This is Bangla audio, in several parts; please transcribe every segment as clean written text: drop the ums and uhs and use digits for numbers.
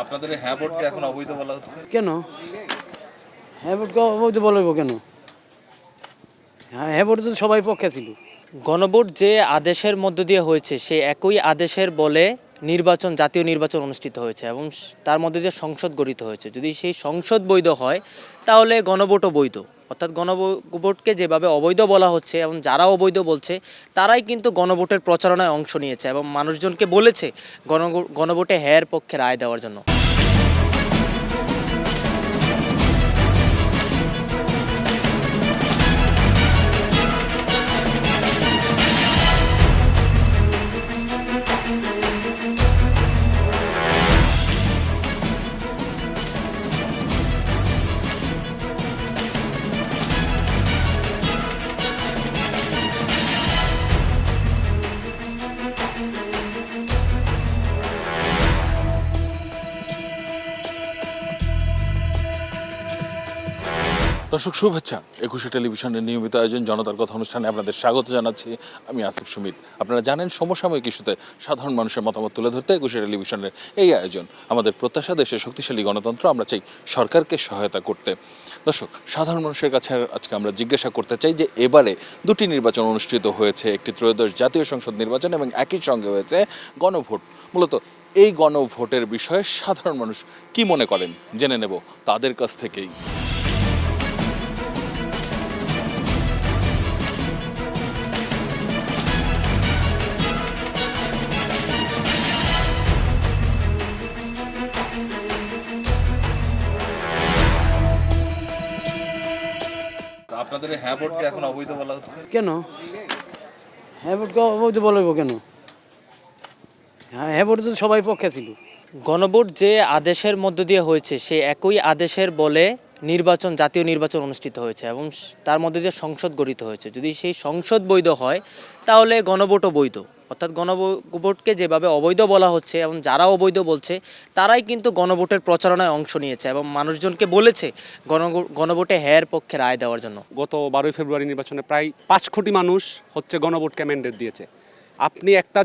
আপনাদের এই হ্যাঁ ভোট যে এখন অবৈধ বলা হচ্ছে কেন? হ্যাঁ ভোট অবৈধ বলবো কেন? হ্যাঁ ভোট তো সবাই পক্ষে ছিল। গণভোট যে আদেশের মধ্য দিয়ে হয়েছে সেই একই আদেশের বলে জাতীয় নির্বাচন অনুষ্ঠিত হয়েছে এবং তার মধ্যে দিয়ে সংসদ গঠিত হয়েছে। যদি সেই সংসদ বৈধ হয় তাহলে গণভোটও বৈধ। অর্থাৎ গণভোটকে যেভাবে অবৈধ বলা হচ্ছে এবং যারা অবৈধ বলছে তারাই কিন্তু গণভোটের প্রচারণায় অংশ নিয়েছে এবং মানুষজনকে বলেছে গণভোটে হ্যাঁর পক্ষে রায় দেওয়ার জন্য। দর্শক শুভেচ্ছা। ২১ টেলিভিশনের নিয়মিত আয়োজন জনতার কথা অনুষ্ঠানে আপনাদের স্বাগত জানাচ্ছি। আমি আসিফ সুমিত। আপনারা জানেন সমসাময়িক ইস্যুতে সাধারণ মানুষের মতামত তুলে ধরতে ২১ টেলিভিশনের এই আয়োজন। আমাদের প্রত্যাশা দেশে শক্তিশালী গণতন্ত্র, আমরা চাই সরকারকে সহায়তা করতে। দর্শক, সাধারণ মানুষের কাছে আজকে আমরা জিজ্ঞাসা করতে চাই যে এবারে দুটি নির্বাচন অনুষ্ঠিত হয়েছে, একটি ত্রয়োদশ জাতীয় সংসদ নির্বাচন এবং একই সঙ্গে হয়েছে গণভোট। মূলত এই গণভোটের বিষয়ে সাধারণ মানুষ কি মনে করেন জেনে নেব তাদের কাছ থেকেই। আপনাদের এই হ্যাঁ ভোট যে এখন অবৈধ বলা হচ্ছে কেন? হ্যাঁ ভোট অবৈধ বলবো কেন? হ্যাঁ ভোট তো সবাই পক্ষে ছিল। গণভোট যে আদেশের মধ্য দিয়ে হয়েছে সেই একই আদেশের বলে জাতীয় নির্বাচন অনুষ্ঠিত হয়েছে এবং তার মধ্যে দিয়ে সংসদ গঠিত হয়েছে। যদি সেই সংসদ বৈধ হয় তাহলে গণভোটও বৈধ। অর্থাৎ গণভোটকে যেভাবে অবৈধ বলা হচ্ছে এবং যারা অবৈধ বলছে তারাই কিন্তু গণভোটের প্রচারণায় অংশ নিয়েছে এবং মানুষজনকে বলেছে গণভোটে হ্যাঁর পক্ষে রায় দেওয়ার জন্য। গত 12 ফেব্রুয়ারি নির্বাচনে প্রায় 5 কোটি মানুষ গণভোটকে ম্যান্ডেট দিয়েছে। আপনি একটা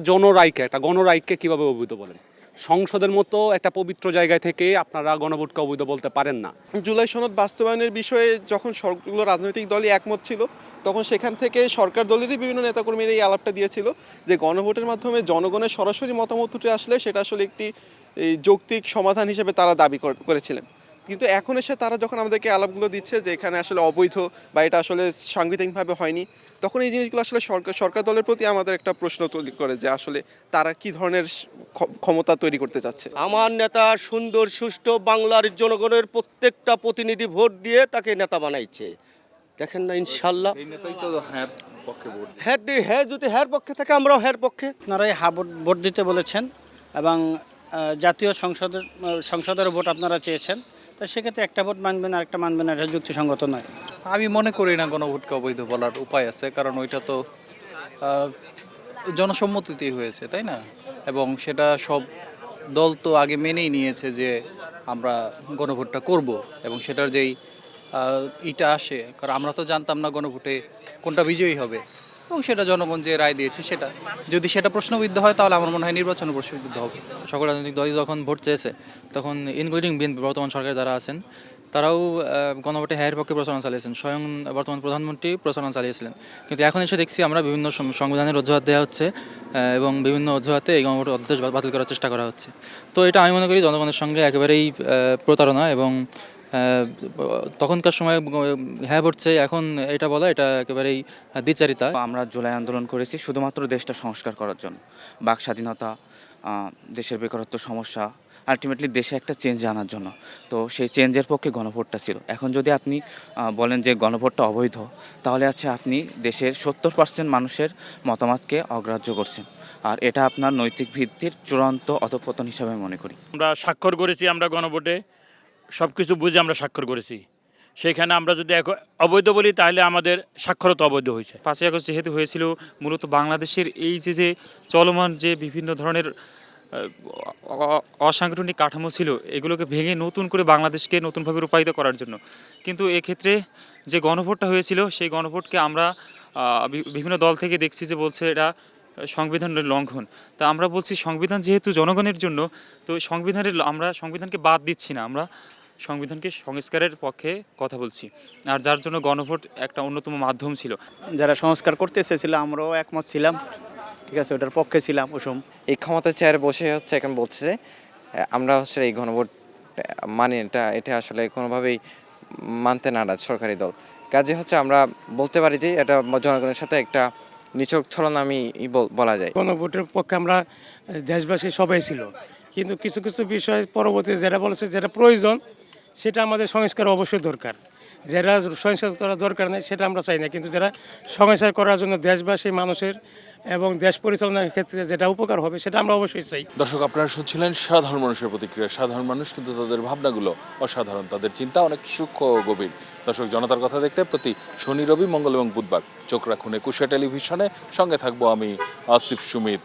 গণরায়কে কিভাবে অবৈধ বলেন? সংসদের মতো একটা পবিত্র জায়গায় থেকে আপনারা গণভোটকে অবৈধ বলতে পারেন না। জুলাই সনদ বাস্তবায়নের বিষয়ে যখন সবগুলো রাজনৈতিক দলই একমত ছিল, তখন সেখান থেকে সরকার দলেরই বিভিন্ন নেতাকর্মীরা এই আলাপটা দিয়েছিল যে গণভোটের মাধ্যমে জনগণের সরাসরি মতামত উঠে আসলে সেটা আসলে একটি যৌক্তিক সমাধান হিসেবে তারা দাবি করেছিলেন। কিন্তু এখন এসে তারা যখন আমাদেরকে আলাপগুলো দিচ্ছে যে এখানে আসলে অবৈধ বা এটা আসলে সাংবিধানিকভাবে হয়নি, তখন এই জিনিসগুলো আসলে সরকার দলের প্রতি আমাদের একটা প্রশ্ন তৈরি করে যে আসলে তারা কি ধরনের ক্ষমতা তৈরি করতে চাচ্ছে। আমার নেতা সুন্দর সুষ্ঠু বাংলার জনগণের প্রত্যেকটা প্রতিনিধি ভোট দিয়ে তাকে নেতা বানাইছে। দেখেন না, ইনশাল্লাহ এই নেতাই তো হ্যাঁ পক্ষে ভোট। হ্যাঁ যদি হ্যার পক্ষে থাকে আমরাও হ্যার পক্ষে। আপনারাই হ্যাঁ ভোট দিতে বলেছেন এবং জাতীয় সংসদের ভোট আপনারা চেয়েছেন, তো সেক্ষেত্রে একটা ভোট মানবেন আর একটা মানবেন না, এটা যুক্তিসঙ্গত নয়। আমি মনে করি না গণভোটকে অবৈধ বলার উপায় আছে, কারণ ওইটা তো জনসম্মতিতেই হয়েছে, তাই না? এবং সেটা সব দল তো আগে মেনেই নিয়েছে যে আমরা গণভোটটা করব এবং সেটার যেই ইটা আসে, কারণ আমরা তো জানতাম না গণভোটে কোনটা বিজয়ী হবে এবং সেটা জনগণ যে রায় দিয়েছে সেটা যদি সেটা প্রশ্নবিদ্ধ হয় তাহলে আমার মনে হয় নির্বাচনে প্রশ্নবিদ্ধ হবে। সকল রাজনৈতিক দলই যখন ভোট চেয়েছে তখন ইনক্লুডিং বিএনপি বর্তমান সরকার যারা আছেন তারাও গণভোটে হ্যাঁর পক্ষে প্রচারণা চালিয়েছেন। স্বয়ং বর্তমান প্রধানমন্ত্রী প্রচারণা চালিয়েছিলেন। কিন্তু এখন এসে দেখছি আমরা বিভিন্ন সংবিধানের অজুহাত দেওয়া হচ্ছে এবং বিভিন্ন অজুহাতে এই গণভোট অধ্যাদেশ বাতিল করার চেষ্টা করা হচ্ছে। তো এটা আমি মনে করি জনগণের সঙ্গে একেবারেই প্রতারণা এবং তখনকার সময় হ্যাঁ ভোট চেয়ে এখন এটা বলা এটা একেবারেই দ্বিচারিতা। আমরা জুলাই আন্দোলন করেছি শুধুমাত্র দেশটা সংস্কার করার জন্য, বাক স্বাধীনতা, দেশের বেকারত্ব সমস্যা, আলটিমেটলি দেশে একটা চেঞ্জ আনার জন্য। তো সেই চেঞ্জের পক্ষে গণভোটটা ছিল। এখন যদি আপনি বলেন যে গণভোটটা অবৈধ, তাহলে আপনি দেশের 70% মানুষের মতামতকে অগ্রাহ্য করছেন, আর এটা আপনার নৈতিক ভিত্তির চূড়ান্ত অধঃপতন হিসাবে মনে করি। আমরা স্বাক্ষর করেছি, আমরা গণভোটে সব কিছু বুঝে আমরা স্বাক্ষর করেছি। সেখানে আমরা যদি অবৈধ বলি তাহলে আমাদের স্বাক্ষরতা অবৈধ হয়েছে। 5ই আগস্ট যেহেতু হয়েছিল, মূলত বাংলাদেশের এই যে চলমান যে বিভিন্ন ধরনের অসাংগঠনিক কাঠামো ছিল এগুলোকে ভেঙে নতুন করে বাংলাদেশকে নতুনভাবে রূপায়িত করার জন্য। কিন্তু এক্ষেত্রে যে গণভোটটা হয়েছিল সেই গণভোটকে আমরা বিভিন্ন দল থেকে দেখছি যে বলছে এটা সংবিধানের লঙ্ঘন। তা আমরা বলছি সংবিধান যেহেতু জনগণের জন্য, তো আমরা সংবিধানকে বাদ দিচ্ছি না, আমরা সংবিধানকে সংস্কারের পক্ষে কথা বলছি। আর যার জন্য গণভোট একটা অন্যতম মাধ্যম ছিল। যারা সংস্কার করতে চেয়েছিল আমরাও একমত ছিলাম, ঠিক আছে, ওটার পক্ষে ছিলাম ওই সময়। এই ক্ষমতার চেয়ারে বসে হচ্ছে এখন বলছে যে আমরা হচ্ছে এই গণভোট মানি, এটা আসলে কোনোভাবেই মানতে নারাজ সরকারি দল। কাজে হচ্ছে আমরা বলতে পারি যে এটা জনগণের সাথে একটা নিছক ছলনামি বলা যায়। গণভোটের পক্ষে আমরা দেশবাসী সবাই ছিল, কিন্তু কিছু কিছু বিষয় পরবর্তী যেটা বলেছে যেটা প্রয়োজন সেটা আমাদের সংস্কার অবশ্যই দরকার। যারা সংস্কার করা দরকার নেই সেটা আমরা চাই না, কিন্তু যারা সংস্কার করার জন্য দেশবাসী মানুষের এবং দেশ পরিচালনার ক্ষেত্রে যেটা উপকার হবে সেটা আমরা অবশ্যই চাই। দর্শক, আপনারা শুনছিলেন সাধারণ মানুষের প্রতিক্রিয়া। সাধারণ মানুষ কিন্তু তাদের ভাবনাগুলো অসাধারণ, তাদের চিন্তা অনেক সূক্ষ্ম ও গভীর। দর্শক, জনতার কথা দেখতে প্রতি শনি, রবি, মঙ্গল এবং বুধবার চোখ রাখুন একুশে টেলিভিশনে। সঙ্গে থাকবো আমি আসিফ সুমিত।